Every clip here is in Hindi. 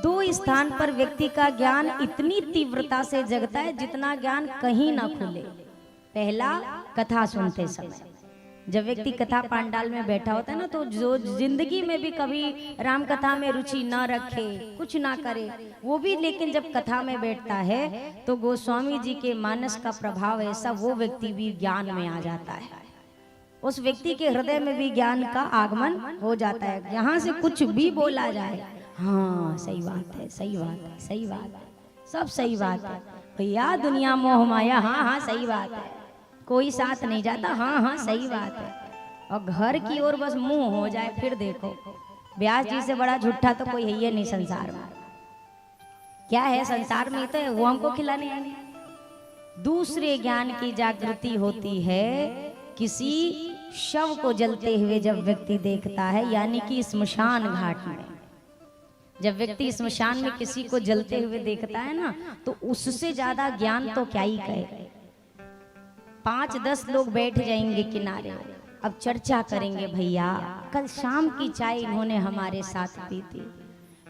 दो स्थान पर व्यक्ति का ज्ञान इतनी तीव्रता से जगता है जितना ज्ञान कहीं ना खुले। पहला, कथा सुनते समय। जब व्यक्ति कथा पांडाल में बैठा होता है ना, तो जो जिंदगी में भी कभी राम कथा में रुचि ना रखे, कुछ ना करे, वो भी लेकिन जब कथा में बैठता है तो गोस्वामी जी के मानस का प्रभाव ऐसा, वो व्यक्ति भी ज्ञान में आ जाता है। उस व्यक्ति के हृदय में भी ज्ञान का आगमन हो जाता है। यहाँ से कुछ भी बोला जाए, हाँ सही बात है, सही बात है, सही बात है, सब सही बात है भैया, दुनिया मोह माया, हाँ हाँ सही बात है, कोई साथ नहीं जाता, हाँ हाँ सही बात है। और घर की ओर बस मुंह हो जाए, फिर देखो व्यास जी से बड़ा झूठा तो कोई है ही नहीं संसार में। क्या है संसार में, तो वो हमको खिलाने आए। दूसरे ज्ञान की जागृति होती है किसी शव को जलते हुए जब व्यक्ति देखता है, यानी कि स्मशान घाट में। जब व्यक्ति स्मशान में किसी को जलते हुए देखता है ना, तो उससे ज्यादा ज्ञान तो क्या ही कहे। 5-10 लोग बैठ जाएंगे किनारे, अब चर्चा करेंगे, भैया कल शाम की चाय इन्होंने हमारे साथ पी थी,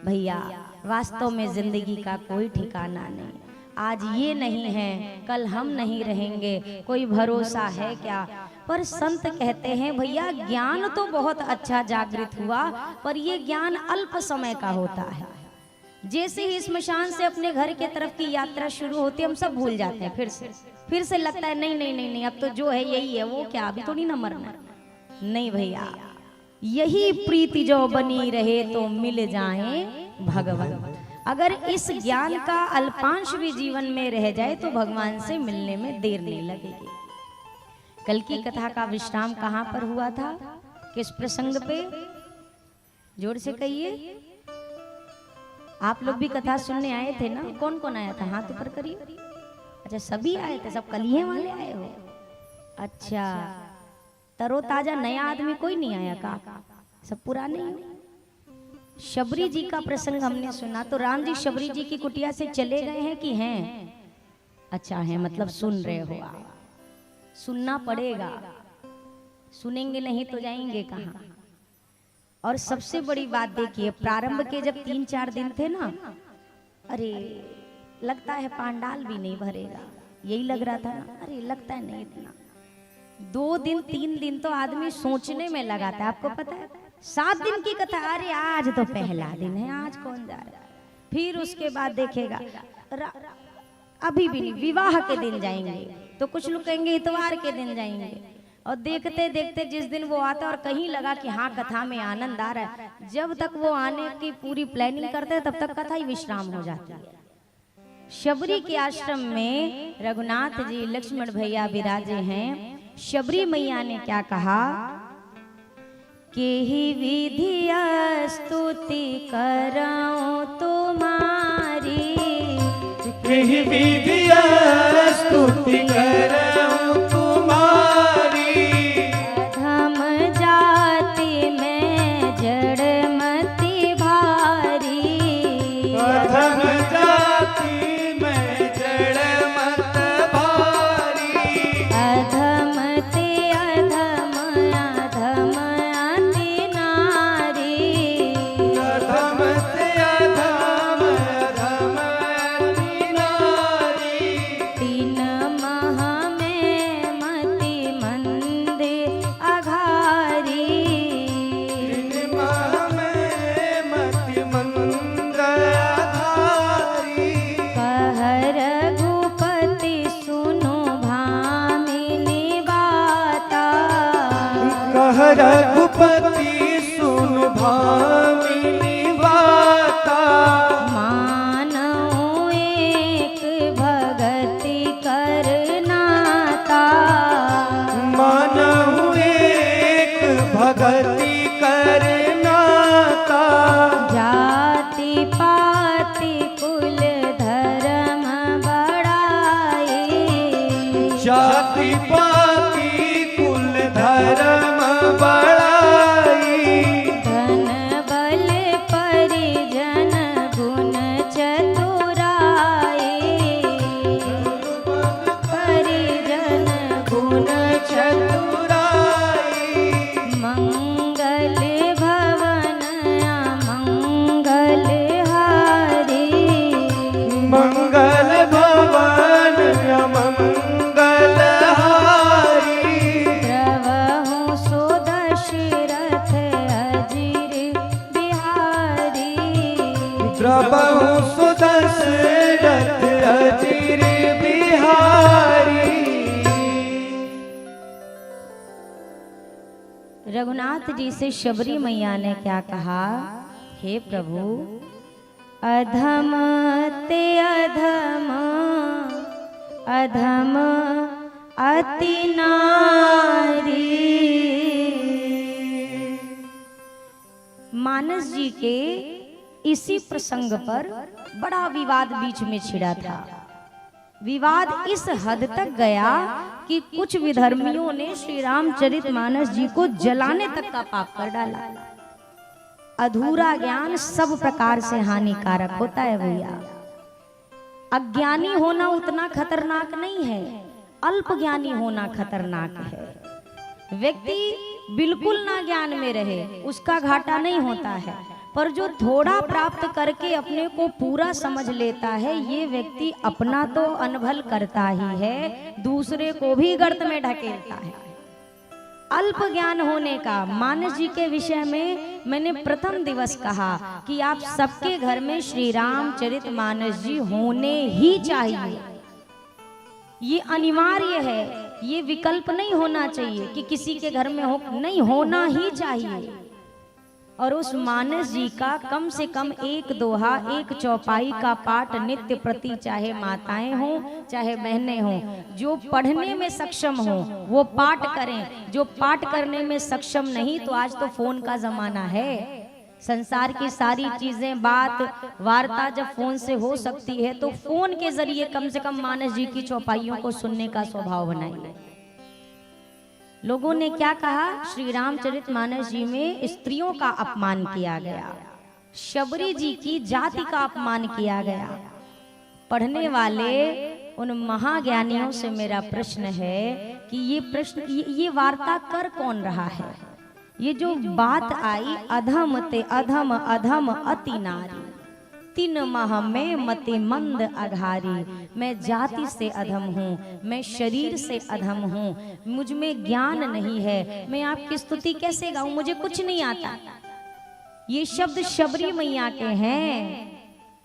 भैया वास्तव में जिंदगी का कोई ठिकाना नहीं, आज ये नहीं है कल हम नहीं रहेंगे, कोई भरोसा है क्या। पर संत कहते हैं भैया ज्ञान तो बहुत अच्छा जागृत हुआ, पर ये ज्ञान अल्प समय का होता है। जैसे ही स्मशान से अपने घर के तरफ की यात्रा शुरू होती है, हम सब भूल जाते हैं, फिर से लगता है नहीं नहीं नहीं नहीं, अब तो जो है यही है, वो क्या अभी तो नहीं ना मरना। नहीं भैया, यही प्रीति जो बनी रहे तो मिल जाए भगवान। अगर इस ज्ञान का अल्पांश भी जीवन में रह जाए तो भगवान से मिलने में देर नहीं लगेगी। कल की कथा का विश्राम कहाँ पर हुआ था, किस प्रसंग पे, जोर से कहिए। आप लोग भी कथा सुनने आए थे ना, कौन कौन आया था, हाथ ऊपर करिए। अच्छा सभी आए थे, सब कलिये वाले आए हो। अच्छा, तरोताजा नया आदमी कोई नहीं आया का, सब पुराने ही। शबरी जी का प्रसंग हमने सुना, तो राम जी शबरी जी की कुटिया से चले गए हैं कि हैं? अच्छा है, मतलब सुन रहे हो आप, सुनना पड़ेगा, सुनेंगे नहीं तो जाएंगे कहाँ। और सबसे बड़ी बात देखिए, प्रारंभ के जब 3-4 दिन थे ना, अरे लगता है पांडाल भी नहीं भरेगा, यही लग रहा था ना, अरे लगता है नहीं इतना। 2 दिन 3 दिन तो आदमी सोचने में लगा था, आपको पता है। 7 दिन की कथा, अरे आज तो पहला दिन है, आज कौन जा रहा है। फिर उसके बाद देखेगा अभी भी नहीं, विवाह के दिन जाएंगे, तो कुछ लोग कहेंगे इतवार के दिन जाएंगे। और देखते देखते जिस दिन वो आता और कहीं लगा कि हाँ कथा में आनंद आ रहा है, जब तक वो आने की पूरी प्लानिंग करते हैं तब तक कथा ही विश्राम हो जाती है। शबरी के आश्रम में रघुनाथ जी लक्ष्मण भैया विराजे हैं। शबरी मैया ने क्या कहा कि ही विधिया स्तुति करऊं तुम्हारी, ही विधिया स्तुति करऊं तुम्हारी, अधम जाति में जड़मति भारी, अधम जाति में जड़मत भारी, अधम ते अधम अधम अति नारी, अधम से अधम अधम अति नारी, तीन मह में मति मंद अघारी, तीन माह में मति मंद आधारी, कह रघुपति सुनो भामिनी बाता, कह रघुपति सुन भामिनी बाता, मानऊ एक भगति करनाता, मानहु एक भगति करनाता, जाति पाति कुल धर्म बढ़ाई, जाति पाति कुल धर्म बढ़ाई, धन बल परिजन गुण चतुराई, परिजन गुण चतुराई, मंगल भवन अमंगल हारी। प्रभु सुदशरथ अचिर बिहारी। रघुनाथ जी से शबरी मैया ने क्या कहा, हे प्रभु अधम ते अधम अधम अति नारी। मानस जी के इसी प्रसंग पर बड़ा विवाद बीच में छिड़ा था। विवाद इस हद तक गया कि कुछ विधर्मियों ने श्री रामचरितमानस जी को जलाने तक का पाप कर डाला। अधूरा ज्ञान सब प्रकार से हानिकारक होता है भैया। अज्ञानी होना उतना खतरनाक नहीं है, अल्प ज्ञानी होना खतरनाक है। व्यक्ति बिल्कुल ना ज्ञान में रहे उसका घाटा नहीं होता है, पर जो थोड़ा प्राप्त करके अपने को पूरा समझ लेता है, ये व्यक्ति अपना तो अनभल करता ही है, दूसरे को भी गर्त में ढकेलता है। अल्प ज्ञान होने का मानस जी के विषय में मैंने प्रथम दिवस कहा कि आप सबके घर में श्री रामचरितमानस जी होने ही चाहिए। ये अनिवार्य है, ये विकल्प नहीं होना चाहिए कि किसी के घर में हो, नहीं, होना ही चाहिए। और उस मानस जी का कम से कम एक दोहा, एक चौपाई का पाठ नित्य प्रति, चाहे माताएं हों चाहे बहनें हों, जो पढ़ने में सक्षम हो वो पाठ करें। जो पाठ करने में सक्षम नहीं, तो आज तो फोन का जमाना है, संसार की सारी चीजें, बात वार्ता जब फोन से हो सकती है, तो फोन के जरिए कम से कम मानस जी की चौपाइयों को सुनने का स्वभाव बनाइए। लोगों ने क्या कहा, श्री रामचरितमानस जी में स्त्रियों का अपमान किया गया, शबरी जी की जाति का अपमान किया गया। पढ़ने वाले उन महाज्ञानियों से मेरा प्रश्न है कि ये वार्ता कर कौन रहा है? ये जो बात आई, अधम ते अधम अधम अति नारी, तीन माह में मति मंद अघारी। मैं जाति से अधम हूँ, मैं शरीर से अधम हूँ, मुझ में ज्ञान नहीं है, मैं आपकी स्तुति कैसे गाऊं, मुझे कुछ नहीं आता। ये शब्द शबरी मैया के हैं,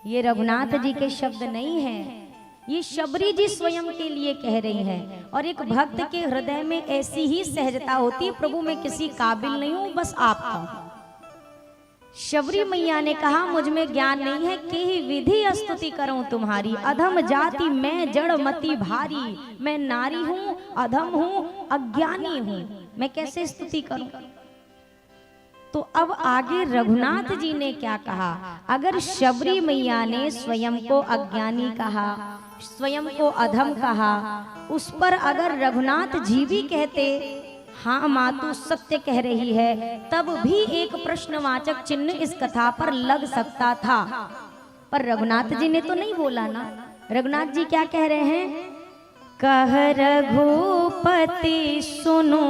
ये रघुनाथ जी के शब्द नहीं हैं। ये शबरी जी स्वयं के लिए कह रही हैं। और एक भक्त के हृदय में ऐसी ही सहजता होती है, प्रभु मैं किसी काबिल नहीं हूँ, बस आपका हूँ। शबरी मैया ने कहा मुझ में ज्ञान नहीं है, कि विधि स्तुति करूं तुम्हारी। अधम जाति मैं जड़ मति भारी, मैं नारी हूँ, अधम हूँ, अज्ञानी हूँ, मैं कैसे स्तुति करूं? तो अब आगे रघुनाथ जी ने क्या कहा, अगर शबरी मैया ने स्वयं को अज्ञानी कहा, स्वयं को अधम कहा, उस पर अगर रघुनाथ जी भी कहते हाँ माँ तू सत्य कह रही है, तब भी एक प्रश्नवाचक चिन्ह इस कथा पर लग सकता था। पर रघुनाथ जी ने तो नहीं बोला ना। रघुनाथ जी क्या कह रहे हैं, कह रघुपति सुनो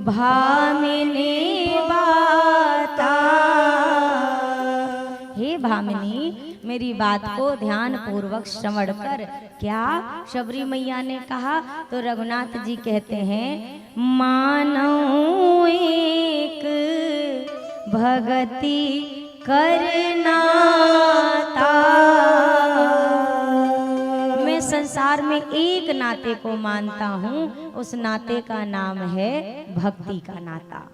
भामिनी बाता। हे भामिनी, मेरी बात को ध्यान पूर्वक श्रवण कर। क्या शबरी मैया ने कहा? तो रघुनाथ जी कहते हैं, मानो एक भगति करना था। मैं संसार में एक नाते को मानता हूँ, उस नाते का नाम है भक्ति का नाता।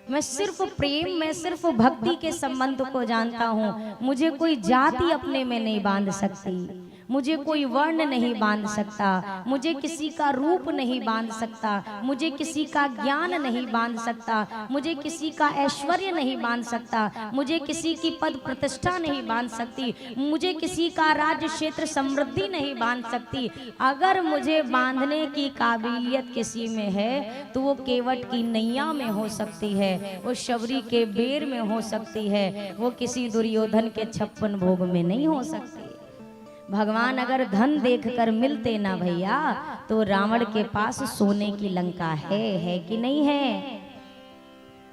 मैं सिर्फ प्रेम, मैं सिर्फ भक्ति के संबंध को जानता हूँ। मुझे कोई जाति अपने में नहीं बांध सकती, मुझे कोई वर्ण नहीं बांध सकता, मुझे किसी का रूप नहीं बांध सकता, मुझे किसी का ज्ञान नहीं बांध सकता, मुझे किसी का ऐश्वर्य नहीं बांध सकता, मुझे किसी की पद प्रतिष्ठा नहीं बांध सकती, मुझे किसी का राज्य क्षेत्र समृद्धि नहीं बांध सकती। अगर मुझे बांधने की काबिलियत किसी में है तो वो केवट की नैया में हो सकती है, वो शबरी के बेर में हो सकती है, वो किसी दुर्योधन के 56 भोग में नहीं हो सकती। भगवान अगर धन देखकर मिलते ना भैया, तो रावण के पास सोने की लंका है कि नहीं है?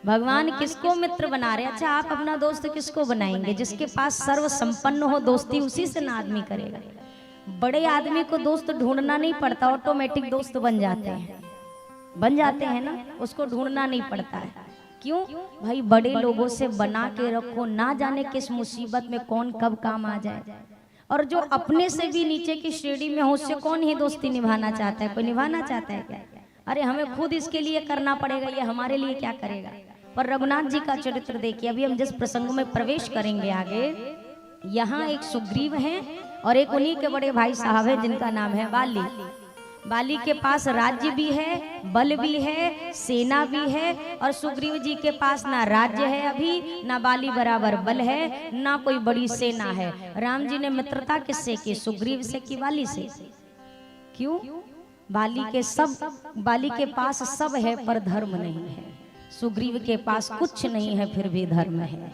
भगवान किसको मित्र बना रहे? अच्छा, आप अपना दोस्त किसको बनाएंगे? जिसके पास सर्व संपन्न हो, दोस्ती उसी से ना आदमी करेगा। बड़े आदमी को दोस्त ढूंढना नहीं पड़ता, ऑटोमेटिक दोस्त बन जाते हैं ना, उसको ढूंढना नहीं पड़ता है। क्यों भाई? बड़े लोगों से बना के रखो, ना जाने किस मुसीबत में कौन कब काम आ जाए। और जो अपने से भी नीचे की श्रेणी में हो उससे कौन ही दोस्ती निभाना चाहता है? कोई निभाना चाहता है क्या? अरे हमें खुद इसके लिए करना पड़ेगा, ये हमारे लिए क्या करेगा? पर रघुनाथ जी का चरित्र देखिए। अभी हम जिस प्रसंग में प्रवेश करेंगे आगे, यहाँ एक सुग्रीव हैं और एक उन्हीं के बड़े भाई साहब हैं जिनका नाम है बाली। बाली के पास राज्य भी है, बल भी है, सेना भी है, और सुग्रीव जी के पास ना राज्य है अभी, ना बाली बराबर बल है, ना कोई बड़ी सेना है। राम जी ने मित्रता किससे की? सुग्रीव से की बाली से? क्यों? बाली के पास सब है पर धर्म नहीं है। सुग्रीव के पास कुछ नहीं है फिर भी धर्म है।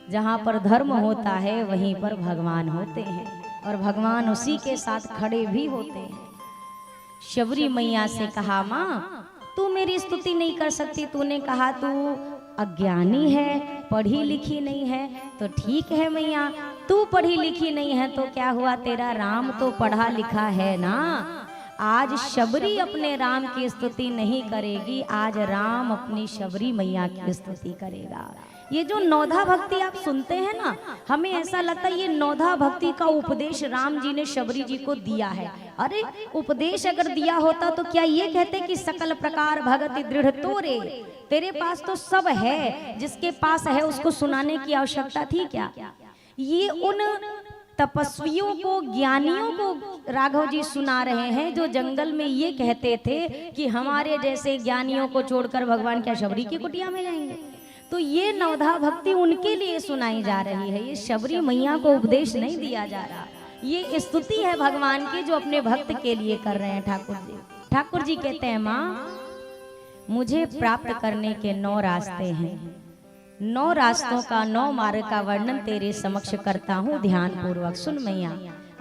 जहाँ पर धर्म होता है वहीं पर भगवान होते हैं, और भगवान उसी के साथ खड़े भी होते हैं। शबरी मैया से कहा, माँ तू मेरी स्तुति नहीं कर सकती, तूने कहा तू अज्ञानी है, पढ़ी लिखी नहीं है, तो ठीक है मैया, तू पढ़ी लिखी नहीं है तो क्या हुआ, तेरा राम तो पढ़ा लिखा है ना। आज शबरी अपने राम की स्तुति नहीं करेगी, आज राम अपनी शबरी मैया की स्तुति करेगा। ये जो नौधा भक्ति आप सुनते हैं ना, हमें ऐसा लगता है ये नौधा भक्ति का उपदेश राम जी ने शबरी जी को दिया है। अरे उपदेश अगर दिया होता तो क्या ये कहते कि सकल प्रकार भगति दृढ़ तोरे? तेरे पास तो सब है, जिसके पास है उसको सुनाने की आवश्यकता थी क्या? ये उन तपस्वियों को, ज्ञानियों को राघव जी सुना रहे हैं जो जंगल में ये कहते थे कि हमारे जैसे ज्ञानियों को छोड़कर भगवान क्या शबरी की कुटिया में जाएंगे। तो ये नवधा भक्ति उनके लिए सुनाई जा रही है, ये शबरी मैया को उपदेश नहीं दिया जा रहा। ये स्तुति है भगवान की जो अपने भक्त के लिए कर रहे हैं ठाकुर जी। ठाकुर जी कहते हैं, माँ मुझे प्राप्त करने के 9 रास्ते हैं, 9 रास्तों का 9 मार्ग का वर्णन तेरे समक्ष करता हूँ, ध्यान पूर्वक सुन मैया।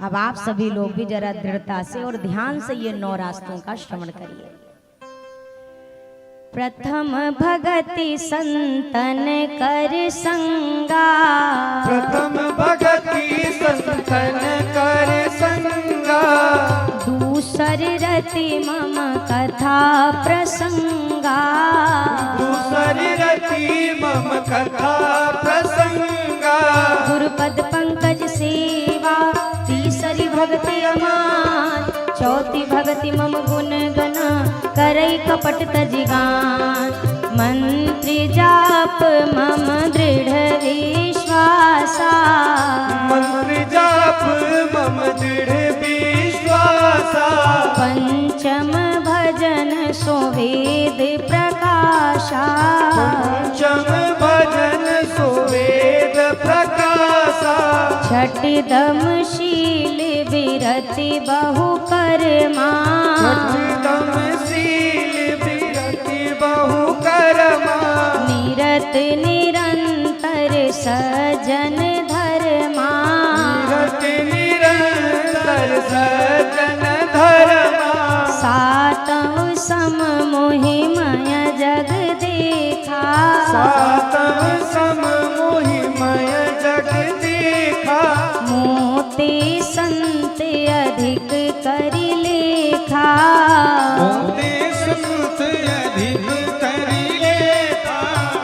अब आप सभी लोग भी जरा दृढ़ता से और ध्यान से ये 9 रास्तों का श्रवण करिए। प्रथम भगति संतन कर संगा, प्रथम भगति संतन कर संगा, दूसर रति मम कथा प्रसंगा, दूसर रति मम कथा प्रसंगा, गुरुपद पंकज सेवा, तीसरी भक्ति अमान, चौथी भक्ति मम गुण गना, करई कपट तजिगान, मंत्र जाप मम दृढ़ विश्वासा, मंत्र जाप मम दृढ़ विश्वासा, पंचम भजन सो वेद प्रकाशा, पंचम भजन सो वेद प्रकाशा, छठदम शील विरति बहु कर्मा, छठदम शील विरति बहु कर्मा, निरत निरंतर सजन धर्मा, निरत निरंतर सजन धर्मा, सातव सम मोहिमय जग देखा, सातम सम मोहिमय जग देखा, मोते संत अधिक करि लेखा, मोते संत अधिक करि लेखा,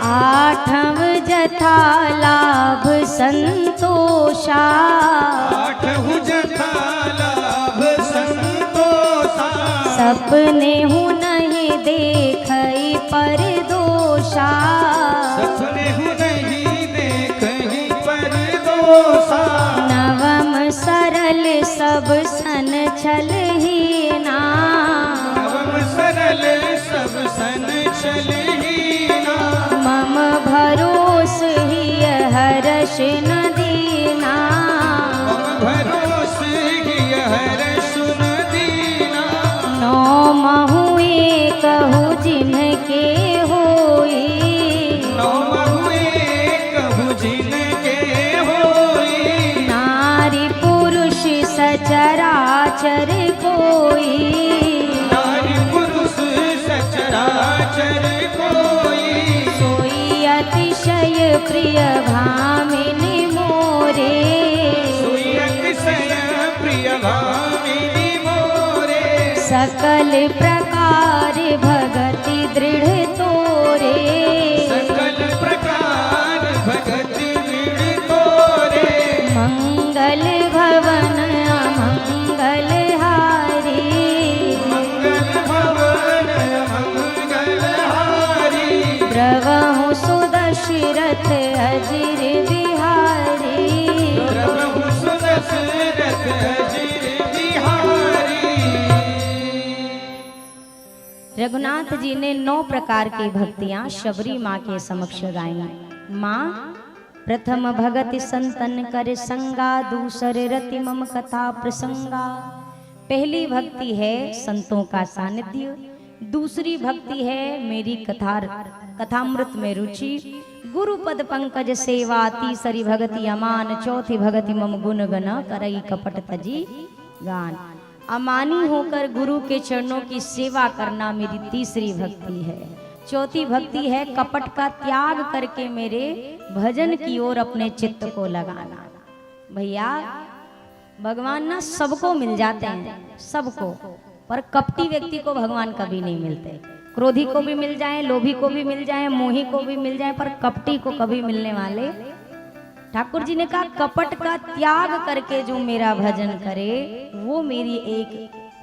आठव जथा लाभ संतोषा, आठहु जथा लाभ संतोषा, सपने हूँ नहीं देखई पर दोषा, सपने हूँ नहीं देखहि पर दोषा, नवम सरल सब सन छल हीना, नवम सरल सब सन छलहीना, मम भरोस ही हर्ष न दीना, मम भरोस ही हर्ष न दीना, नौ महुए कहू जिनके होई, नौ महुए कहु जिनके होई, नारी पुरुष सचराचर कोई, नारी पुरुष सचराचर कोई, सोई अतिशय प्रिय भामिनी मोरे, सोई अतिशय प्रिय भामिनी मोरे, सकल प्रकार भगति दृढ़ तोरे, सकल रघुनाथ जी ने 9 प्रकार की भक्तियां शबरी माँ के समक्ष गाई। माँ प्रथम भगति संतन कर संगा, दूसर रति मम कथा प्रसंगा। पहली भक्ति है संतों का सानिध्य, दूसरी भक्ति है मेरी कथामृत में रुचि, गुरु पद पंकज सेवा, तीसरी भगति अमान, चौथी भगति मम गुण गण करई कपट तजी गान। अमानी होकर गुरु के चरणों की सेवा करना मेरी तीसरी भक्ति है। चौथी भक्ति है कपट का त्याग करके मेरे भजन की ओर अपने चित्त को लगाना। भैया भगवान ना सबको मिल जाते हैं, सबको, पर कपटी व्यक्ति को भगवान कभी नहीं मिलते। क्रोधी को भी मिल जाए, लोभी को भी मिल जाए, मोही को भी मिल जाए, पर कपटी को कभी मिलने वाले। ठाकुर जी ने कहा कपट का त्याग करके जो मेरा भजन करे वो मेरी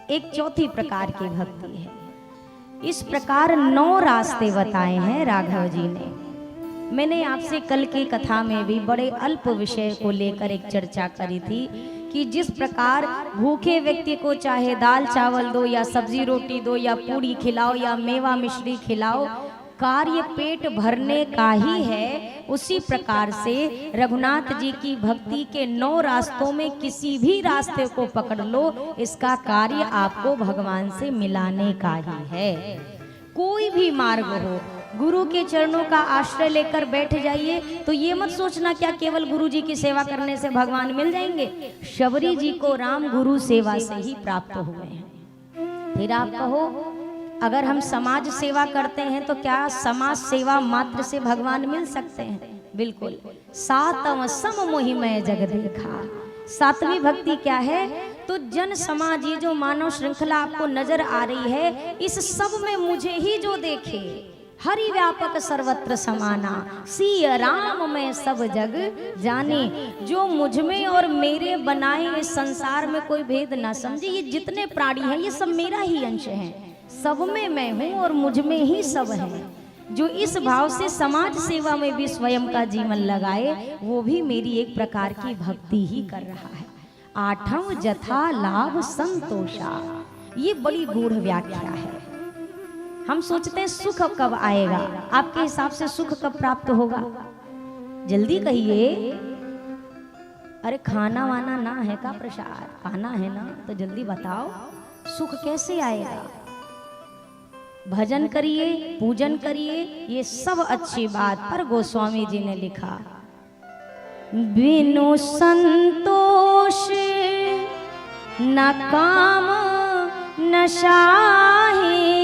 एक चौथी प्रकार की भक्ति है। इस प्रकार 9 रास्ते बताए हैं राघव जी ने। मैंने आपसे कल की कथा में भी बड़े अल्प विषय को लेकर एक चर्चा करी थी कि जिस प्रकार भूखे व्यक्ति को चाहे दाल चावल दो या सब्जी रोटी दो या पूड़ी खिलाओ या मेवा मिश्री खिलाओ, कार्य पेट भरने का ही है। उसी प्रकार से रघुनाथ जी की भक्ति के 9 रास्तों में किसी भी रास्ते को पकड़ लो, इसका कार्य आपको भगवान से मिलाने का ही है। कोई भी मार्ग हो, गुरु के चरणों का आश्रय लेकर बैठ जाइए तो ये मत सोचना क्या केवल गुरु जी की सेवा करने से भगवान मिल जाएंगे। शबरी जी को राम गुरु सेवा से ही प्राप्त हुए हैं। फिर आप कहो अगर हम समाज सेवा करते हैं तो क्या समाज सेवा मात्र से भगवान मिल सकते हैं? बिल्कुल। सातम सम मोहि मैं जग देखा। 7वीं भक्ति क्या है? तो जन समाज, ये जो मानव श्रृंखला आपको नजर आ रही है, इस सब में मुझे ही जो देखे, हरि व्यापक सर्वत्र समाना, सिय राम में सब जग जाने। जो मुझ में और मेरे बनाए इस संसार में कोई भेद ना समझे। ये जितने प्राणी हैं ये सब मेरा ही अंश है, सब में मैं हूँ और मुझ में ही सब है। जो इस भाव से समाज सेवा में भी स्वयं का जीवन लगाए वो भी मेरी एक प्रकार की भक्ति ही कर रहा है। 8वां जथा लाभ संतोषा, ये बड़ी गूढ़ व्याख्या है। हम सोचते हैं सुख कब आएगा, आपके हिसाब से सुख कब प्राप्त होगा? जल्दी कहिए। अरे खाना वाना ना है का प्रसाद, खाना है ना, तो जल्दी बताओ सुख कैसे आएगा? भजन करिए, पूजन करिए, ये सब अच्छी बात, पर गोस्वामी जी ने लिखा बिनु संतोष न काम न शाही,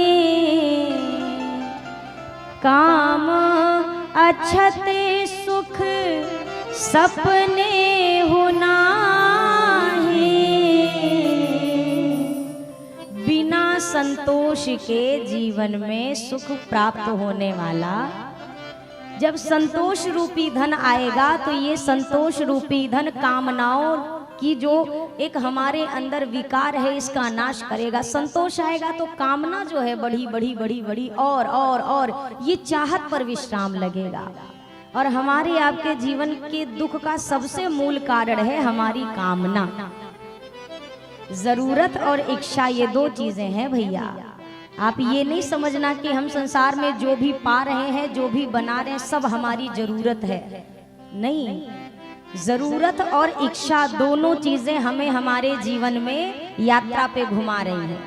काम अच्छते सुख सपने हो नाहीं। बिना संतोष के जीवन में सुख प्राप्त होने वाला, जब संतोष रूपी धन आएगा तो ये संतोष रूपी धन कामनाओं की जो एक हमारे अंदर विकार है इसका नाश करेगा। संतोष आएगा तो कामना जो है बढ़ी बढ़ी बढ़ी बढ़ी और ये चाहत पर विश्राम लगेगा। और हमारे आपके जीवन के दुख का सबसे मूल कारण है हमारी कामना। जरूरत और इच्छा ये 2 चीजें हैं भैया। आप ये नहीं समझना कि हम संसार में जो भी पा रहे हैं, जो भी बना रहे हैं, सब हमारी जरूरत है। नहीं, जरूरत और इच्छा दोनों चीजें हमें हमारे जीवन में यात्रा पे घुमा रही हैं।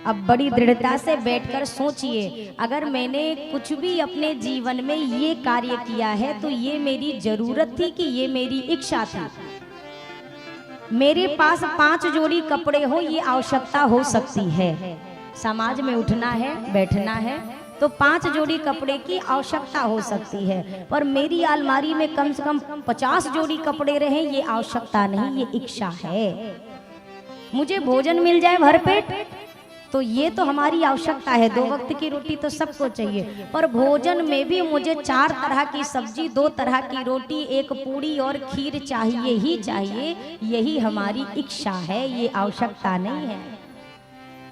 अब बड़ी दृढ़ता से बैठकर सोचिए, अगर मैंने कुछ भी अपने जीवन में ये कार्य किया है तो ये मेरी जरूरत थी कि ये मेरी इच्छा थी? मेरे पास 5 जोड़ी कपड़े हो, ये आवश्यकता हो सकती है। समाज में उठना है, बैठना है, तो 5 जोड़ी कपड़े की आवश्यकता हो सकती है। पर मेरी अलमारी में कम से कम 50 जोड़ी कपड़े रहे, ये आवश्यकता नहीं, ये इच्छा है। मुझे भोजन मिल जाए भरपेट, तो ये तो हमारी आवश्यकता है। 2 वक्त की रोटी तो सबको चाहिए, पर भोजन में भी मुझे 4 तरह की सब्जी, 2 तरह की रोटी, 1 पूड़ी और खीर चाहिए ही चाहिए। यही हमारी इच्छा है, ये आवश्यकता नहीं है।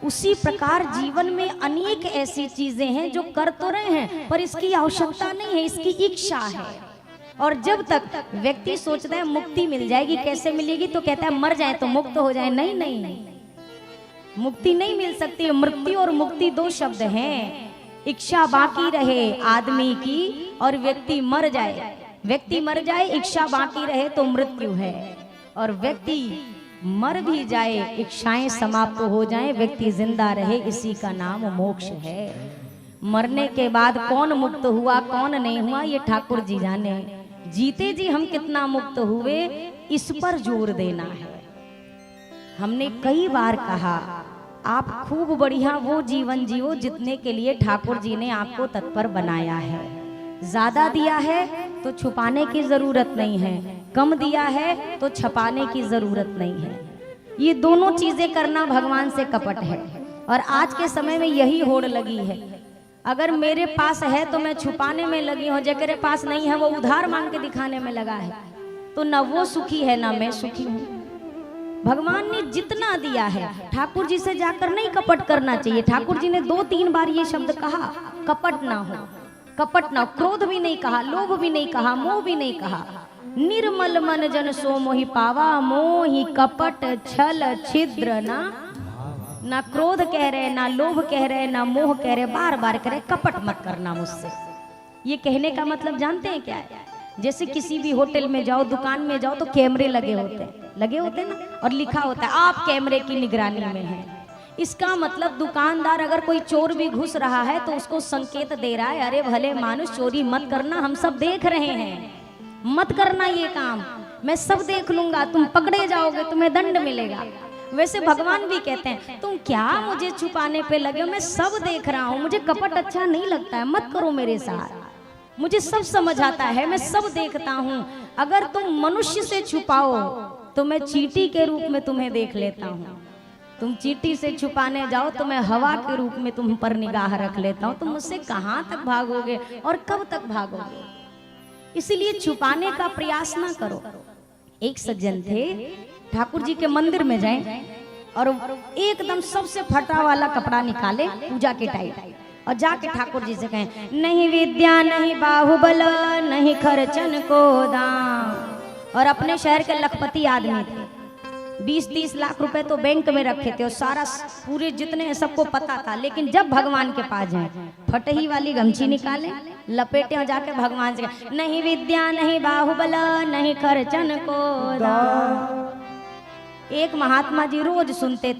उसी प्रकार जीवन में अनेक ऐसी चीजें हैं जो कर तो रहे हैं पर इसकी आवश्यकता नहीं है, इसकी इच्छा है। और जब तक व्यक्ति सोचता है मुक्ति मिल जाएगी, कैसे मिलेगी, तो कहता है मर जाए तो मुक्त हो जाए। नहीं नहीं, मुक्ति नहीं मिल सकती। मृत्यु और मुक्ति दो शब्द हैं। इच्छा बाकी रहे आदमी की और व्यक्ति मर जाए, व्यक्ति मर जाए, इच्छा बाकी रहे तो मृत्यु है। और व्यक्ति मर भी जाए, इच्छाएं समाप्त हो जाएं, व्यक्ति जिंदा रहे, इसी का नाम मोक्ष है। मरने के बाद कौन मुक्त हुआ कौन नहीं हुआ ये ठाकुर जी जाने। जीते जी हम कितना मुक्त हुए इस पर जोर देना है। हमने कई बार कहा आप खूब बढ़िया वो जीवन जियो जितने के लिए ठाकुर जी ने आपको तत्पर बनाया है। ज्यादा दिया है तो छुपाने की जरूरत नहीं है, कम दिया है तो छपाने की जरूरत नहीं है। ये दोनों चीजें करना भगवान से कपट है। और आज के समय में यही होड़ लगी है। अगर मेरे पास है तो मैं छुपाने में लगी हूँ, जेकरे पास नहीं है वो उधार मांग के दिखाने में लगा है। तो न वो सुखी है ना मैं सुखी हूँ। भगवान ने जितना दिया है ठाकुर जी से जाकर नहीं कपट करना चाहिए। ठाकुर जी ने 2-3 बार ये शब्द कहा, कपट ना हो, कपट ना हो। क्रोध भी नहीं कहा, लोभ भी नहीं कहा, मोह भी नहीं कहा। निर्मल मन जन सो मोहि पावा, मोहि कपट छल छिद्र ना क्रोध कह रहे, ना लोभ कह रहे, ना मोह कह रहे, बार बार कह रहे कपट मत करना मुझसे। ये कहने का मतलब जानते हैं क्या है? जैसे किसी भी होटल में जाओ, दुकान में जाओ तो कैमरे लगे होते हैं ना, और लिखा होता है आप कैमरे की निगरानी में हैं। इसका मतलब दुकानदार अगर कोई चोर भी घुस रहा है तो उसको संकेत दे रहा है, अरे भले मानुष चोरी मत करना, हम सब देख रहे हैं, मत करना ये काम, मैं सब देख लूंगा, तुम पकड़े जाओगे, तुम्हें दंड मिलेगा। वैसे भगवान भी कहते हैं तुम क्या मुझे छुपाने पे लगे हो, मैं सब देख रहा हूँ, मुझे कपट अच्छा नहीं लगता है, मत करो मेरे साथ, मुझे सब समझ आता है, मैं सब देखता हूँ। अगर तुम मनुष्य से छुपाओ तो मैं चींटी के रूप में तुम्हें देख लेता हूँ। तुम चींटी से छुपाने जाओ तो मैं हवा के रूप में तुम पर निगाह रख लेता हूँ। तुम मुझसे कहाँ तक भागोगे और कब तक भागोगे? इसलिए छुपाने का प्रयास ना करो। एक सज्जन थे, ठाकुर जी के मंदिर में जाएं और एकदम सबसे फटा वाला कपड़ा निकाले पूजा के टाइम और जाके ठाकुर जी से कहें, नहीं विद्या नहीं बाहुबल नहीं खर्चन को दाम। और अपने शहर के लखपति आदमी थे, 20-30 लाख रुपए तो बैंक में रखे थे और सारा पूरे जितने सबको पता था। लेकिन जब भगवान के पास जाए फटही वाली गमछी निकाले, लपेटे और जाके भगवान से कहें, नहीं विद्या नहीं बाहुबल नहीं खर्चन को दाम। एक महात्मा जी रोज सुनते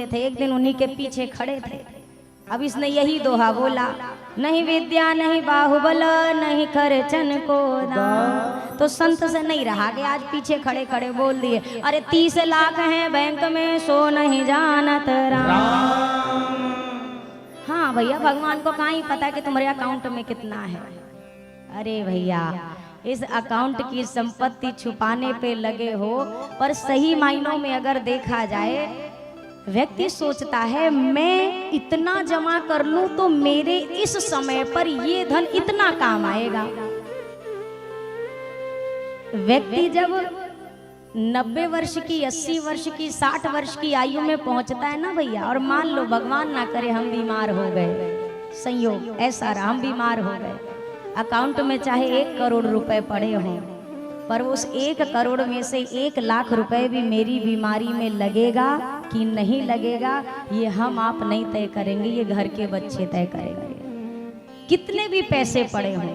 थे। एक दिन उन्हीं के पीछे खड़े थे। अब इसने यही दोहा बोला, नहीं विद्या नहीं बाहुबल नहीं खर्चन को दाम। तो संत से नहीं रहा गया, आज पीछे खड़े खड़े बोल दिए, अरे 30 लाख हैं बैंक में सो नहीं जानत राम। हाँ भैया, भगवान को कहाँ ही पता कि तुम्हारे अकाउंट में कितना है। अरे भैया, इस अकाउंट की संपत्ति छुपाने पे लगे हो, पर सही मायनों में अगर देखा जाए, व्यक्ति सोचता है मैं इतना जमा कर लूं तो मेरे इस समय पर ये धन इतना काम आएगा। व्यक्ति जब 90 वर्ष की, 80 वर्ष की, 60 वर्ष की आयु में पहुंचता है ना भैया, और मान लो भगवान ना करे हम बीमार हो गए, संयोग ऐसा रहा हम बीमार हो गए, अकाउंट में चाहे 1 करोड़ रुपए पड़े हों, पर उस 1 करोड़ में से 1 लाख रुपए भी मेरी बीमारी में लगेगा कि नहीं लगेगा, ये हम आप नहीं तय करेंगे, ये घर के बच्चे तय करेंगे। कितने भी पैसे पड़े हों,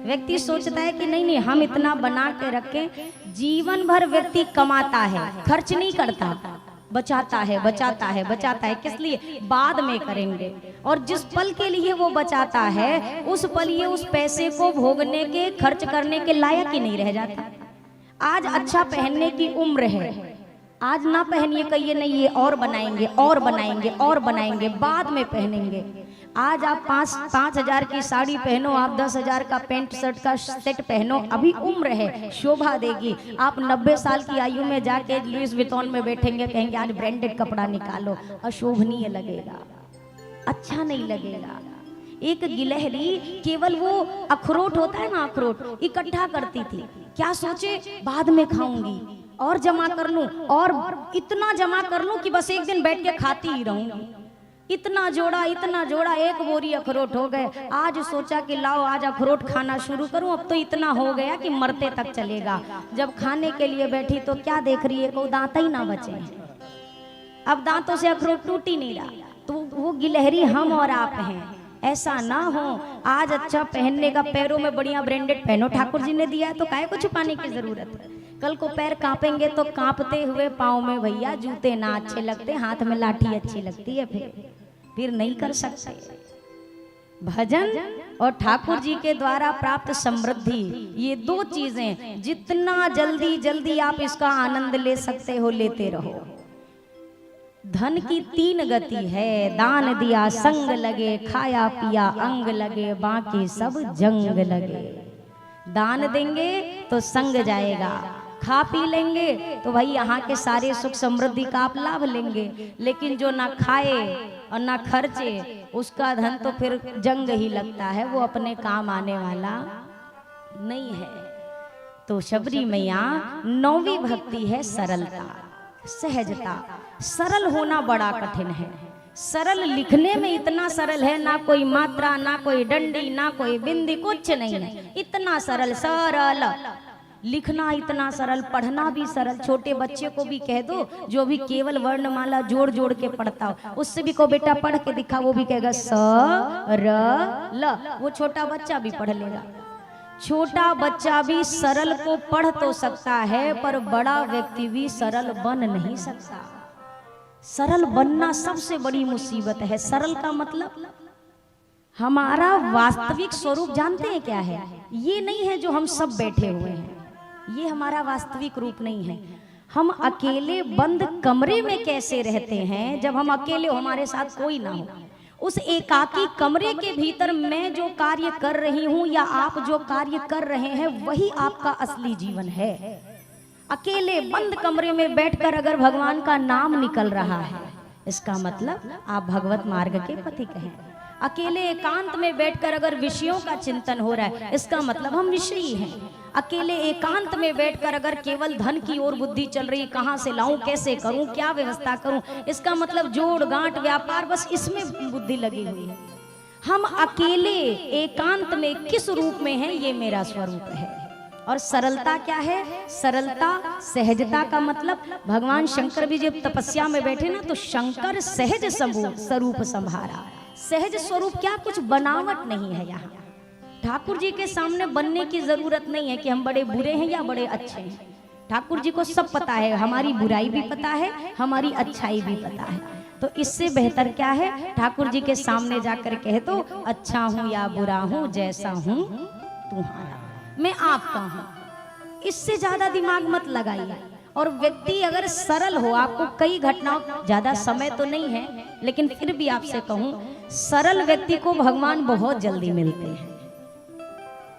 व्यक्ति सोचता है कि नहीं हम इतना बना के रखें। जीवन भर व्यक्ति कमाता है, खर्च नहीं करता, बचाता है। किस लिए? बाद में करेंगे। और जिस पल के लिए वो बचाता है, उस पल ये उस पैसे को भोगने के, खर्च करने के लायक ही नहीं रह जाता। आज अच्छा पहनने की उम्र है, आज ना पहनिए, कहिए नहीं ये और बनाएंगे, बाद में पहनेंगे। आज आप 5,000 की साड़ी पहनो, आप 10,000 का पैंट शर्ट का सेट पहनो, अभी उम्र है, शोभा देगी। आप 90 साल की आयु में जाके लुइस विटॉन में बैठेंगे, कहेंगे आज ब्रांडेड कपड़ा निकालो, अशोभनीय लगेगा, अच्छा नहीं लगेगा। एक गिलहरी केवल वो अखरोट होता है ना, अखरोट इकट्ठा करती थी, क्या सोचे बाद में खाऊंगी और जमा कर लूं, और इतना जमा कर लूं कि बस एक दिन बैठ के खाती ही रहूंगी। इतना जोड़ा 1 बोरी अखरोट हो गए। आज सोचा कि लाओ आज अखरोट खाना शुरू करूं, अब तो इतना हो गया कि मरते तक चलेगा। जब खाने के लिए बैठी तो क्या देख रही है, कोई दांत ही ना बचे। अब दांतों से अखरोट टूट ही नहीं रहा, तो वो गिलहरी हम और आप हैं। ऐसा ना हो, आज अच्छा पहनने का, पैरों में बढ़िया ब्रांडेड पहनो, ठाकुर जी ने दिया है तो काहे को छुपाने की जरूरत है। कल को पैर कांपेंगे तो कांपते हुए पाँव में भैया जूते ना अच्छे लगते, हाथ में लाठी अच्छी लगती है, फिर नहीं कर सकते। भजन और ठाकुर जी के द्वारा प्राप्त समृद्धि, ये दो चीजें जितना जल्दी जल्दी आप इसका आनंद ले सकते हो लेते रहो। धन की 3 गति है, दान दिया संग लगे, खाया पिया अंग लगे, बाकी सब जंग लगे। दान देंगे तो संग जाएगा, खा पी लेंगे तो भाई यहाँ के सारे सुख समृद्धि का आप लाभ लेंगे, लेकिन जो ना खाए और ना खर्चे उसका धन तो फिर जंग ही लगता है, वो अपने काम आने वाला नहीं है। तो शबरी मैया 9वीं भक्ति है सरलता, सहजता। सरल होना बड़ा कठिन है। सरल लिखने में इतना सरल है, ना कोई मात्रा, ना कोई डंडी, ना कोई बिंदी, कुछ नहीं है, इतना सरल। सरल लिखना इतना सरल, पढ़ना भी सरल। छोटे बच्चे को भी कह दो जो भी केवल वर्णमाला जोड़ जोड़ के पढ़ता हो, उससे भी को बेटा पढ़ के दिखा, वो भी कहेगा स र ल, वो छोटा बच्चा भी पढ़ लेगा। छोटा बच्चा भी सरल को पढ़ तो सकता है, पर बड़ा व्यक्ति भी सरल बन नहीं सकता। सरल बनना सबसे बड़ी मुसीबत है। सरल का मतलब हमारा वास्तविक स्वरूप जानते हैं क्या है? ये नहीं है जो हम सब बैठे हुए हैं, ये हमारा वास्तविक रूप नहीं है। हम अकेले बंद कमरे में कैसे रहते हैं, जब हम अकेले हो, हमारे साथ कोई ना हो, उस एकाकी कमरे के भीतर मैं जो कार्य कर रही हूं या आप जो कार्य कर रहे हैं, वही आपका असली जीवन है। अकेले बंद कमरे में बैठकर अगर भगवान का नाम निकल रहा है, इसका मतलब आप भगवत मार्ग के पथिक हैं। अकेले एकांत में बैठकर अगर विषयों का चिंतन हो रहा है, इसका मतलब हम विषयी हैं। अकेले एकांत में बैठकर अगर केवल धन की ओर बुद्धि चल रही, कहां से लाऊं, कैसे करूं, क्या व्यवस्था करूं, इसका मतलब जोड़ गांठ व्यापार, बस इसमें बुद्धि लगी हुई है। हम अकेले एकांत में किस रूप में हैं, ये मेरा स्वरूप है। और सरलता क्या है? सरलता सहजता का मतलब भगवान शंकर भी जब तपस्या में बैठे ना, तो शंकर सहज स्वरूप संभारा। सहज स्वरूप क्या, कुछ बनावट नहीं है यहाँ। ठाकुर जी के सामने बनने की जरूरत नहीं है कि हम बड़े बुरे हैं या बड़े अच्छे हैं। ठाकुर जी को सब पता है, हमारी बुराई भी पता है, हमारी अच्छाई भी पता है। तो इससे बेहतर क्या है, ठाकुर जी के सामने जाकर कह दो, अच्छा हूं या बुरा हूं, जैसा हूं तुम्हारा, मैं आपका हूं। इससे ज्यादा दिमाग मत लगाइए। और व्यक्ति अगर सरल हो, आपको कई घटनाओं, ज्यादा समय तो नहीं है लेकिन फिर भी आपसे कहूं, सरल व्यक्ति को भगवान बहुत जल्दी मिलते हैं।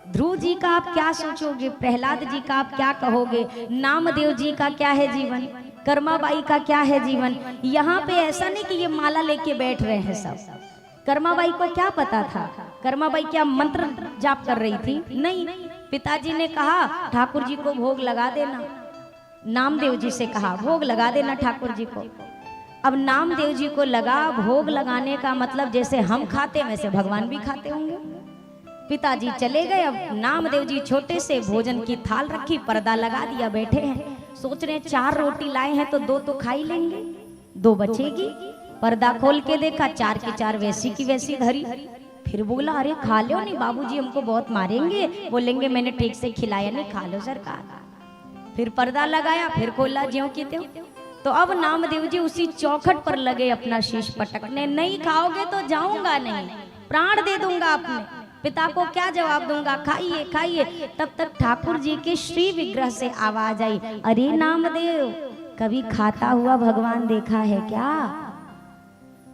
ध्रुव जी का आप क्या सोचोगे, प्रहलाद जी का आप क्या कहोगे, नामदेव जी का क्या है जीवन, कर्माबाई का क्या है जीवन। यहाँ पे ऐसा नहीं कि ये माला लेके बैठ रहे हैं सब। कर्माबाई को क्या पता था? कर्माबाई क्या मंत्र जाप कर रही थी? नहीं। पिताजी ने कहा ठाकुर जी को भोग लगा देना, नामदेव जी से कहा भोग लगा देना ठाकुर जी को। अब नामदेव जी को लगा, भोग लगाने का मतलब जैसे हम खाते वैसे भगवान भी खाते होंगे। पिताजी चले गए, अब नामदेव जी छोटे से भोजन की थाल रखी, पर्दा लगा दिया, बैठे हैं, सोच रहे 4 रोटी लाए हैं तो 2 तो खा ही लेंगे, 2 बचेगी। पर्दा खोल के देखा, 4 की 4 वैसी की वैसी धरी। फिर बोला अरे खा लो नहीं, बाबूजी हमको बहुत मारेंगे, बोलेंगे मैंने ठीक से खिलाया नहीं, खा लो सरकार। फिर पर्दा लगाया, फिर खोला ज्यों की त्यों। तो अब नामदेव जी उसी चौखट पर लगे अपना शीश पटकने, नहीं खाओगे तो जाऊंगा नहीं, प्राण दे दूंगा अपने। पिता को क्या जवाब दूंगा, खाइए खाइए। तब तक ठाकुर जी के श्री विग्रह से आवाज आई, अरे नामदेव, कभी खाता हुआ भगवान देखा है क्या?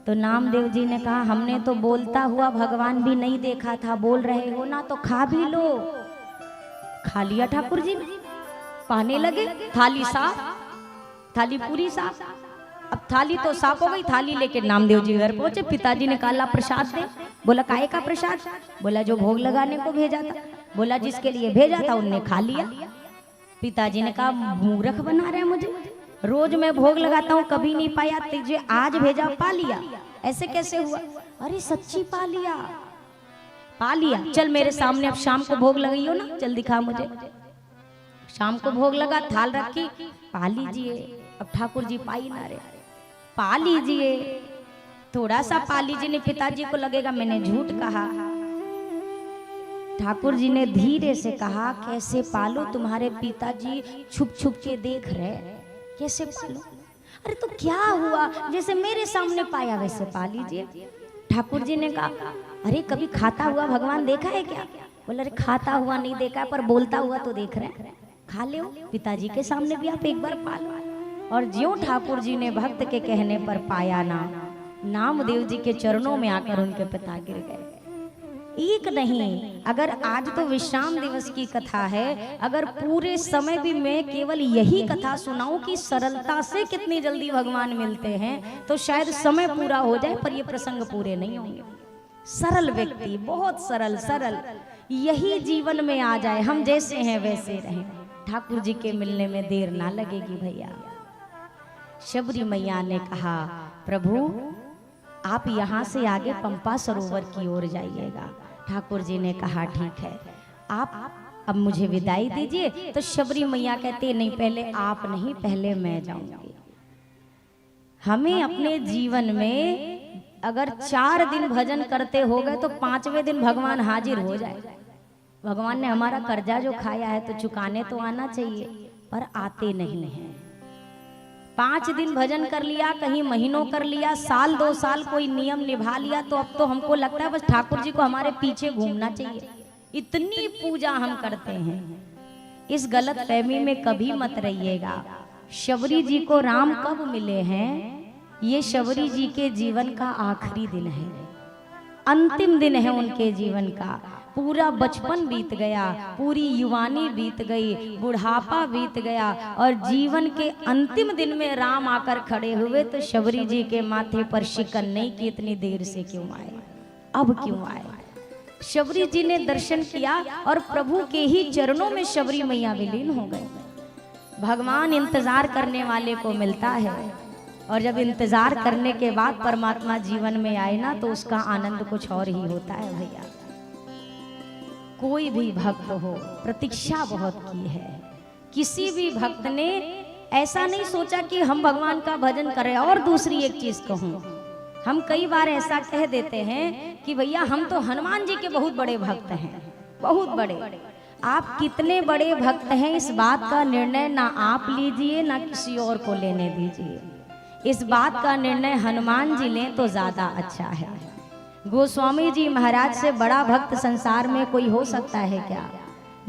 तो नामदेव जी ने कहा हमने तो बोलता हुआ भगवान भी नहीं देखा था, बोल रहे हो ना तो खा भी लो। खा लिया ठाकुर जी ने, पाने लगे, थाली साफ, थाली पूरी साफ। अब थाली तो साफ हो गई, थाली लेके नामदेव जी घर पहुंचे। पिताजी ने कहा प्रसाद दे। बोला काहे का प्रसाद? बोला जो भोग लगाने को भेजा था। बोला जिसके लिए भेजा था उनने खा लिया। पिताजी ने कहा मूर्ख बना रहे मुझे, रोज मैं भोग लगाता हूँ कभी नहीं पाया, तुझे आज भेजा पा लिया, ऐसे कैसे हुआ? अरे सच्ची पा लिया, पा लिया, चल मेरे सामने अब शाम को भोग लगाइयो ना, चल दिखा मुझे। शाम को भोग लगा, थाल रखी, पा लीजिए। अब ठाकुर जी पाई ना रहे। पा लीजिए, थोड़ा सा पा लीजिए। नहीं, पिताजी को लगेगा मैंने झूठ कहा। ठाकुर जी ने धीरे से कहा, कैसे पालो, तुम्हारे पिताजी छुप छुप के देख रहे, कैसे पालो? अरे तो क्या हुआ, जैसे मेरे सामने पाया वैसे पा लीजिए। ठाकुर जी ने कहा, अरे कभी खाता हुआ भगवान देखा है क्या? बोला, अरे खाता हुआ नहीं देखा है, पर बोलता हुआ तो देख रहे हैं, खा लो, पिताजी के सामने भी आप एक बार पा लो। और ज्यों ठाकुर जी ने भक्त के कहने पर पाया ना, नामदेव जी के चरणों में आकर उनके पिता गिर गए। एक नहीं, अगर आज तो विश्राम दिवस की कथा है, अगर पूरे समय भी मैं केवल यही कथा सुनाऊं कि सरलता से कितनी जल्दी भगवान मिलते हैं, तो शायद समय पूरा हो जाए, पर ये प्रसंग पूरे नहीं होंगे। सरल व्यक्ति, बहुत सरल सरल, यही जीवन में आ जाए, हम जैसे हैं वैसे रहें, ठाकुर जी के मिलने में देर ना लगेगी भैया। शबरी मैया ने कहा, प्रभु आप यहाँ से आगे पंपा सरोवर की ओर जाइएगा। ठाकुर जी ने कहा, ठीक है, आप अब मुझे विदाई दीजिए। तो शबरी मैया कहते, नहीं, पहले आप नहीं, पहले मैं जाऊंगी। हमें अपने जीवन में अगर 4 दिन भजन करते हो गए तो 5वें दिन भगवान हाजिर हो जाए। भगवान ने हमारा कर्जा जो खाया है तो चुकाने तो आना चाहिए, पर आते नहीं हैं। 5 दिन भजन कर लिया, कहीं महीनों कर लिया, साल 2 साल कोई नियम निभा लिया, तो अब तो हमको लगता है बस ठाकुर जी को हमारे पीछे घूमना चाहिए, इतनी पूजा हम करते हैं। इस गलत फहमी में कभी मत रहिएगा। शबरी जी को राम कब मिले हैं? ये शबरी जी के जीवन का आखिरी दिन है, अंतिम दिन है उनके जीवन का। पूरा बचपन बीत गया, पूरी युवानी बीत गई, बुढ़ापा बीत गया, और जीवन के अंतिम दिन में राम आकर खड़े हुए तो शबरी जी के माथे पर शिकन नहीं कि इतनी देर से क्यों आए, अब क्यों आए। शबरी जी ने दर्शन किया और प्रभु के ही चरणों में शबरी मैया विलीन हो गए। भगवान इंतजार करने वाले को मिलता है, और जब इंतजार करने के बाद परमात्मा जीवन में आए ना, तो उसका आनंद कुछ और ही होता है भैया। कोई भी भक्त हो, प्रतीक्षा बहुत की है। किसी भी भक्त ने ऐसा नहीं सोचा कि हम भगवान का भजन करें। और दूसरी एक चीज कहूं, हम कई बार ऐसा कह देते हैं कि भैया हम तो हनुमान जी के बहुत बड़े भक्त हैं, बहुत बड़े। आप कितने बड़े भक्त हैं, इस बात का निर्णय ना आप लीजिए ना किसी और को लेने दीजिए। इस बात का निर्णय हनुमान जी लें तो ज्यादा अच्छा है। गोस्वामी जी महाराज से बड़ा भक्त संसार में कोई हो सकता है क्या?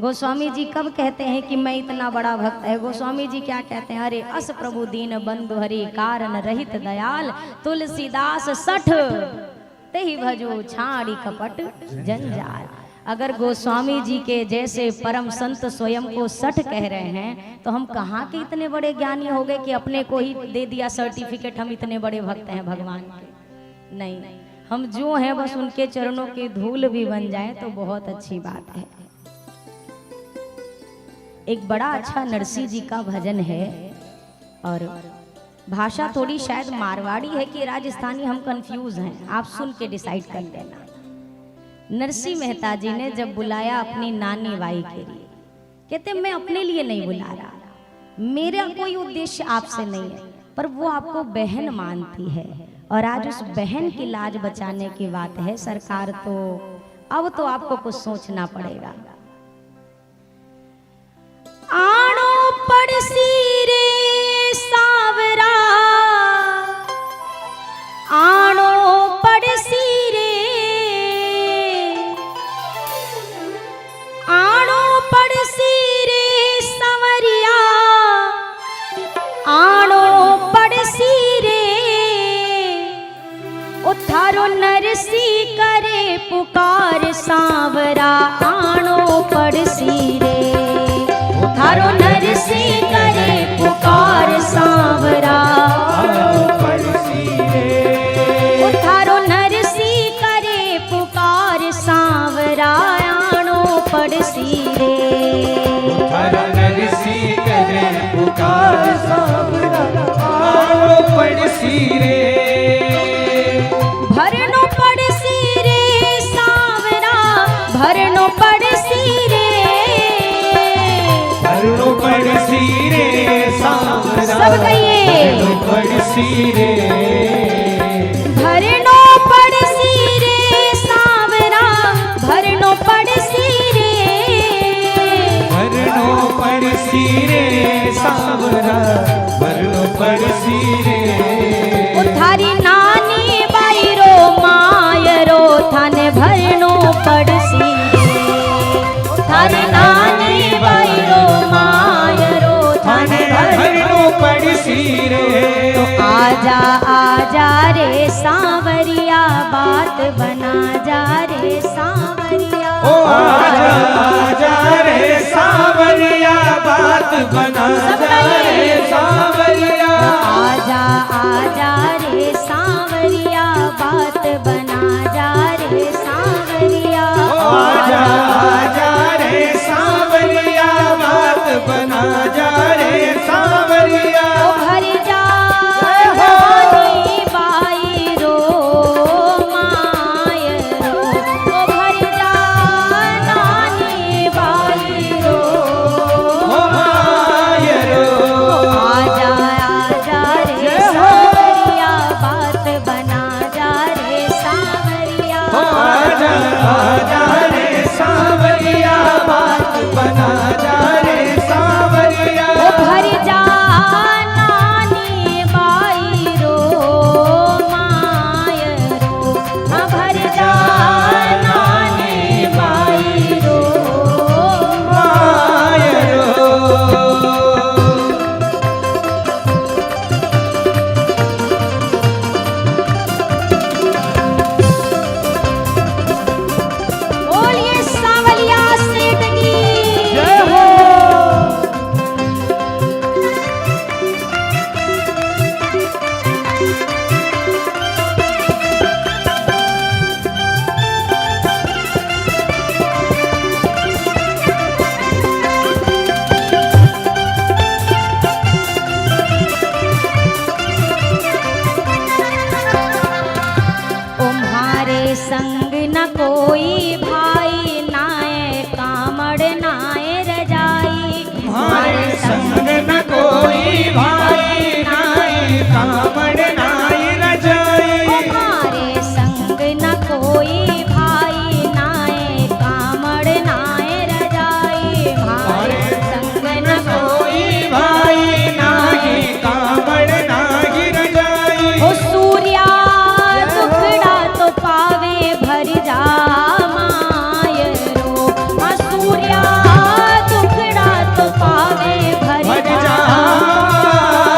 गोस्वामी जी कब कहते हैं कि मैं इतना बड़ा भक्त है? गोस्वामी जी क्या कहते हैं? अरे अस प्रभु दीन बंधु हरि कारण रहित दयाल, तुलसीदास सठ तेहि भजो छाड़ी कपट जंजाल। अगर गोस्वामी जी के जैसे परम संत स्वयं को सठ कह रहे हैं, तो हम कहाँ के इतने बड़े ज्ञानी हो गए कि अपने को ही दे दिया सर्टिफिकेट, हम इतने बड़े भक्त हैं भगवान के। नहीं, हम जो हैं बस उनके चरणों की धूल भी बन जाए तो बहुत अच्छी बात है। एक बड़ा अच्छा नरसिंह जी का भजन है, और भाषा थोड़ी शायद मारवाड़ी है कि राजस्थानी, हम कंफ्यूज हैं, आप सुन के डिसाइड कर लेना। नरसिंह मेहता जी ने जब बुलाया अपनी नानी बाई के लिए, कहते मैं अपने लिए नहीं बुला रहा, मेरा कोई उद्देश्य आपसे नहीं है, पर वो आपको बहन मानती है, और आज उस बहन की लाज बचाने की बात है सरकार, तो अब तो आपको कुछ सोचना पड़ेगा। आनो पड़सी रे सावरा, आनो पड़सी रे, आनो पड़सी रे संवरिया, आनो पड़सी रे, थारो नरसी करे पुकार सांवरा, आनो पड़सी रे, थारो नरसी करे पुकार सांवरा, आनो पड़सी रे, थारो नरसी करे पुकार सांवरा, आनो पड़सी रे, थारो नरसी करे पुकार सांवरा, आनो पड़सी रे, भरनो पड़सी रे सांवरा, भरनो पड़सी रे, भरनो पड़सी रे सांवरा, सब कहिए, भरनो पड़सी रे, पड़सी रे सावरा भरणो पड़सी रे थारी नानी बाई रो मायरो थाने भरनो पड़सी रे थारी नानी बाई रो मायरो थाने भरणो पड़सी रे तो आजा आजा रे सांवरिया बात बना जा रे सांवरिया ओ आजा आजा रे सांवरिया बात बना जा रे सांवरिया आजा आजा रे सांवरिया बात बना जा रे सांवरिया आजा आजा रे सांवरिया बात बना जा रे सांवरिया भर जा नानी बाई रो माय रो भर जा नानी बाई रो मायरो आजा आजा रे सांवरिया बात बना जा रे सांवरिया आजा आजा रे सांवरिया बात बना जा रे सांवरिया भर जा नानी बाई रो माय रो भर जा नानी बाई रो मायरो बोलिए सांवलिया सेठ की जय हो तुम्हारे संग न कोई भाई नाय कामड़ नाय रजाई हमारे संग न कोई भाई नाई कामड़ नाई रजाई तुम्हारे संग न कोई भाई नाय कामड़ नाय रजाई हमारे संग न कोई भाई नाई कामड़ नाई रजाई ओ सूर्या दुखड़ा तो पावे भर जा माय रो सूर्या दुखड़ा तो पावे भर भज जा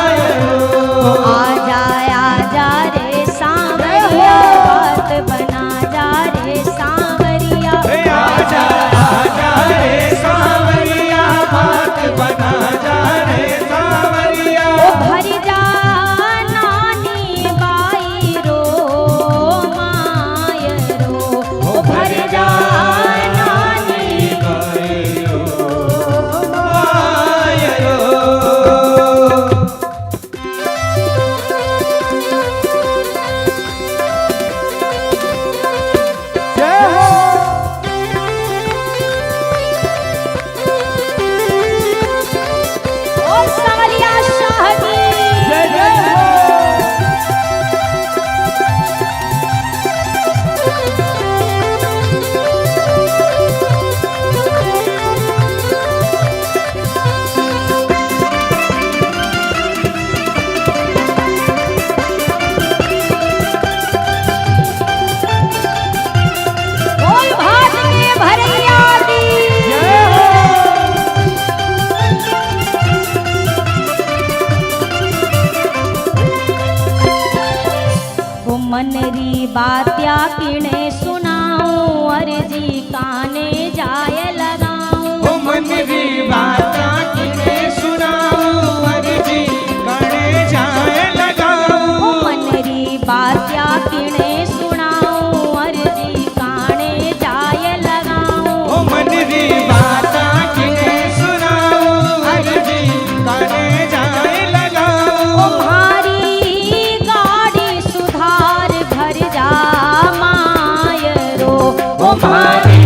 जायो आजा आजा रे सांवरिया बात बना जा रे सांवरिया आजा आजा रे सांवरिया बात बना जा रे सांवरिया ओ भर जा नानी बाई रो माय रो ओ भर जा नानी मायरो मायरो जय हो ओ सांवलिया शाह की जय जय हो बोल भात के भरैया दी जय हो ओ मनरी बात्या किणे सुनाऊं अर्जी काने जाय लगाऊं ओ मनरी बाता किने सुनाऊं अर्जी कणे जाए ओ लगाऊं मनरी बात्या किणे सुनाऊं अर्जी काने जाय लगाऊं ओ मनरी बाता किने सुनाऊं अर्जी कणे जाए ओ लगाऊं भारी गाड़ी सुधार भर जा माय रो ओ भारी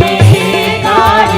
गाड़ी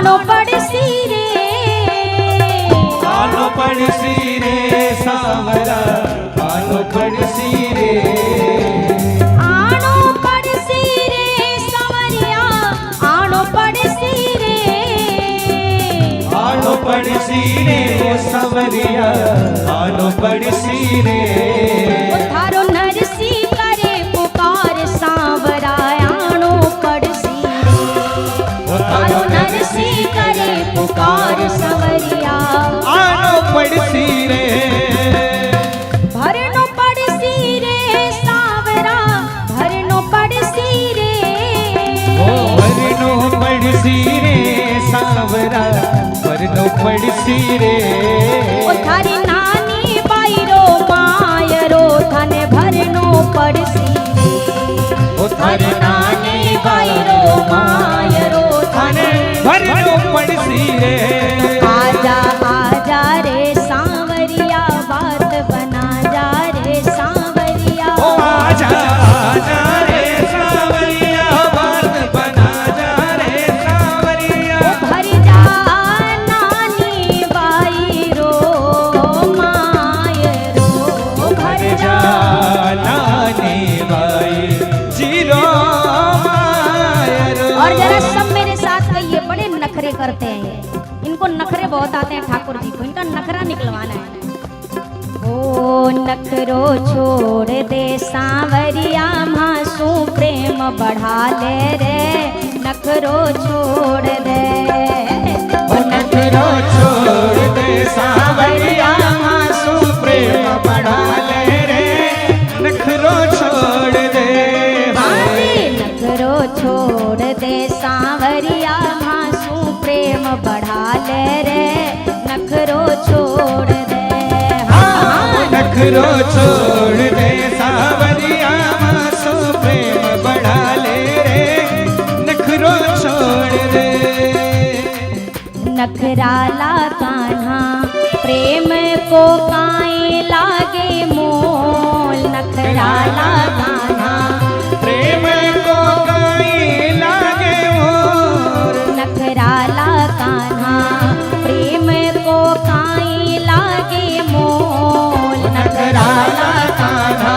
आनो पड़सी रे आनो पड़सी रे सावरा आनो पड़सी रे आनो पड़सी रे सावरिया आनो पड़सी रे आनो पड़सी रे सावरिया आनो पड़सी रे थारो नरसी करे पुकार सांवरा आनो पड़सी रे थारो नरसी करे पुकार सांवरिया आनो पड़सी रे भरनो पड़सी रे सांवरा भरनो पड़सी रे ओ वरनो पड़सी रे सावरा वरनो पड़सी रे ओ थारी नानी बाईरो मायरो थाने भरनो पड़सी रे ओ थारी नानी बाईरो मायरो थाने वरनो पड़सी रे आजा आजा रे सांवरिया बात बना जा रे सांवरिया ओ आजा आजा रे सावरिया बात बना जा रे सावरिया भर जा नानी बाई रो मायरो भर जा नानी बाई जीरो मायरो और जरा सब मेरे साथ कहिए बड़े नखरे करते हैं ये। इनको नखरे बहुत आते हैं ठाकुर जी को इनका नखरा निकलवाना है ओ नखरो छोड़ दे सांवरिया मासू प्रेम बढ़ा ले रे नखरो छोड़ दे ओ नखरो छोड़ दे सावरिया मासू प्रेम बढ़ा ले रे नखरो छोड़ दे नखरो छोड़ दे सांवरिया मासू प्रेम बढ़ा ले रे नखरो छोड़ दे नखरो छोड़ दे सावरिया मासू प्रेम बढ़ा ले रे नखरो छोड़ दे नखराला कान्हा प्रेम को काए लागे मोल नखराला कान्हा प्रेम को गाई लागे मोर नखराला कान्हा प्रेम को काए लागे मोल नखराला कान्हा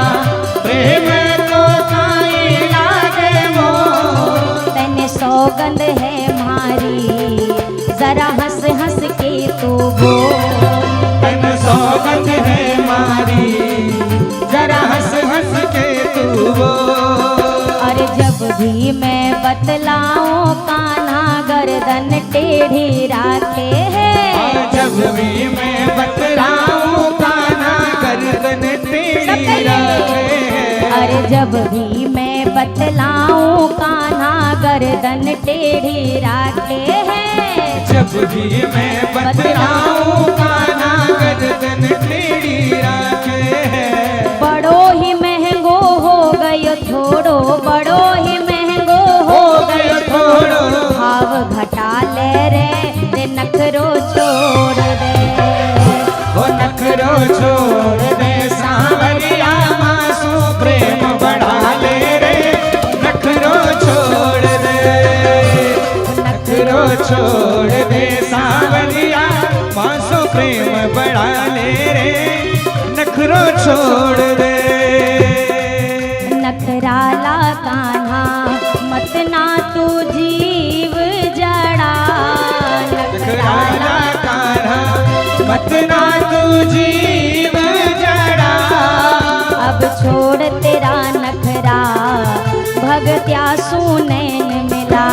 प्रेम को गाई लागे मोर तने सौगंध है मारी जरा हंस हंस के तू बोल तन सौगंध है मारी जरा हंस हंस के तू वो और जब भी मैं बतलाऊं कान्हा गर्दन टेढ़ी राखे है जब भी मैं बतलाऊं कान्हा गर्दन तेरी राखे अरे जब भी मैं बतलाऊं कान्हा गर्दन टेढ़ी राखे है जब भी मैं बतलाऊं कान्हा गर्दन तेरी राखे बड़ो ही महंगो हो गयो थोड़ो बड़ो ही महंगो हो गयो थोड़ो भाव घटा ले रे नखरो छोड़ दे वो नखरो छोड़ दे सावरिया मासू प्रेम बढ़ा ले रे नखरो छोड़ दे नखरो छोड़ दे सावरिया मासू प्रेम बढ़ा ले रे नखरो छोड़ दे नखराला कान्हा मत ना तू जीव जड़ा नखराला कान्हा मत ना तू जीव जड़ा अब छोड़ तेरा नखरा भगत्या सुनैन मिला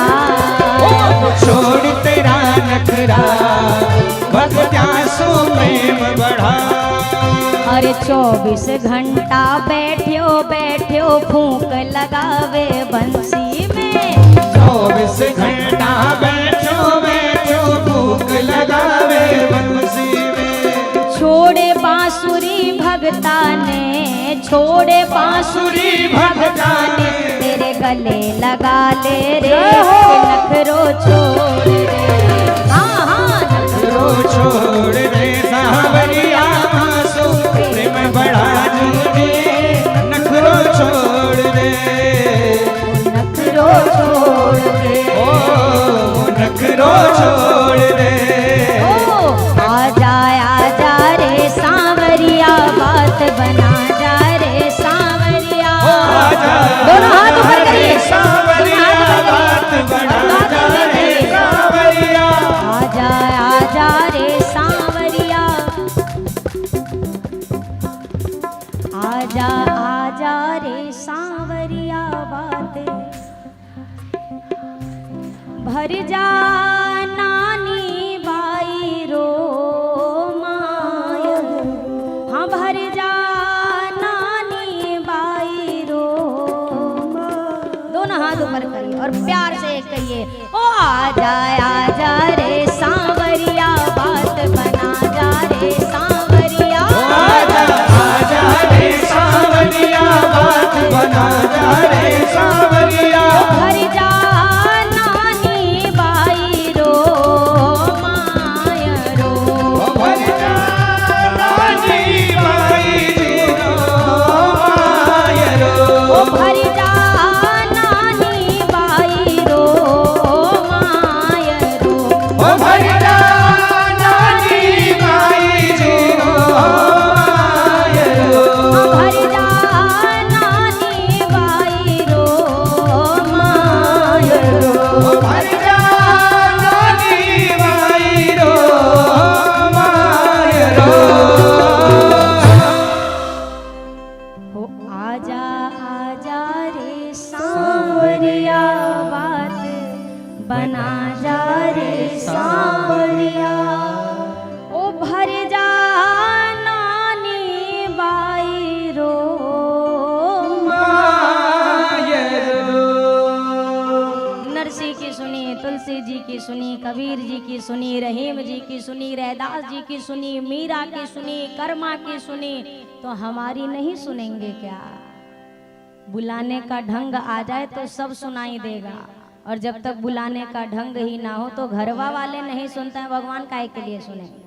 छोड़ तेरा नखरा भगत्या सो प्रेम बढ़ा अरे 24 घंटा बैठ्यो बैठ्यो फूंक लगावे बंसी में 24 घंटा बैठो बैठो भूख लगावे बंसी में छोड़े बांसुरी भगता ने छोड़े बांसुरी भगता ने तेरे गले लगा ले रे नखरो छोड़ दे हाँ हाँ नखरो छोड़ दे सावरिया मासू प्रेम बढ़ा दे नखरो छोड़ दे नखरो छोड़ दे ओ नखरो छोड़ बना जा रे सांवरिया। आजा दोनों हाथ ऊपर करिए, सांवरिया बात बना जा रे सांवरिया। आजा आजा रे सांवरिया, आजा आजा रे सांवरिया बात भर जा नानी बाई रो माय। हाँ भर जा नानी बाई रो। दोनों हाथ ऊपर करिए और प्यार से कहिए, ओ आजा आजा रे सांवरिया बात बना जा रे सांवरिया। आजा आजा रे सांवरिया बात बना जा रे सांवरिया। भर जा नानी बाई रो माय रो। भर जा नानी बाई रो माय रो। भर जा नानी बाई रो माय रो। भर जा नानी बाई रो माय रो। भर जा नानी बाई रो माय रो। भर जा नानी बाई रो माय रो। हो आजा आजा रे सांवरिया बात बना जा रे सांवरिया। ओ भर जा नानी बाई रो नरसिंह की सुनी, तुलसी जी की सुनी, कबीर जी की सुनी, रहीम जी की सुनी, रैदास जी की सुनी, मीरा की सुनी, कर्मा की सुनी, तो हमारी नहीं सुनेंगे क्या? बुलाने का ढंग आ जाए तो सब सुनाई देगा, और जब तक बुलाने का ढंग ही ना हो तो घरवा वाले नहीं सुनते हैं, भगवान काहे के लिए सुनेंगे?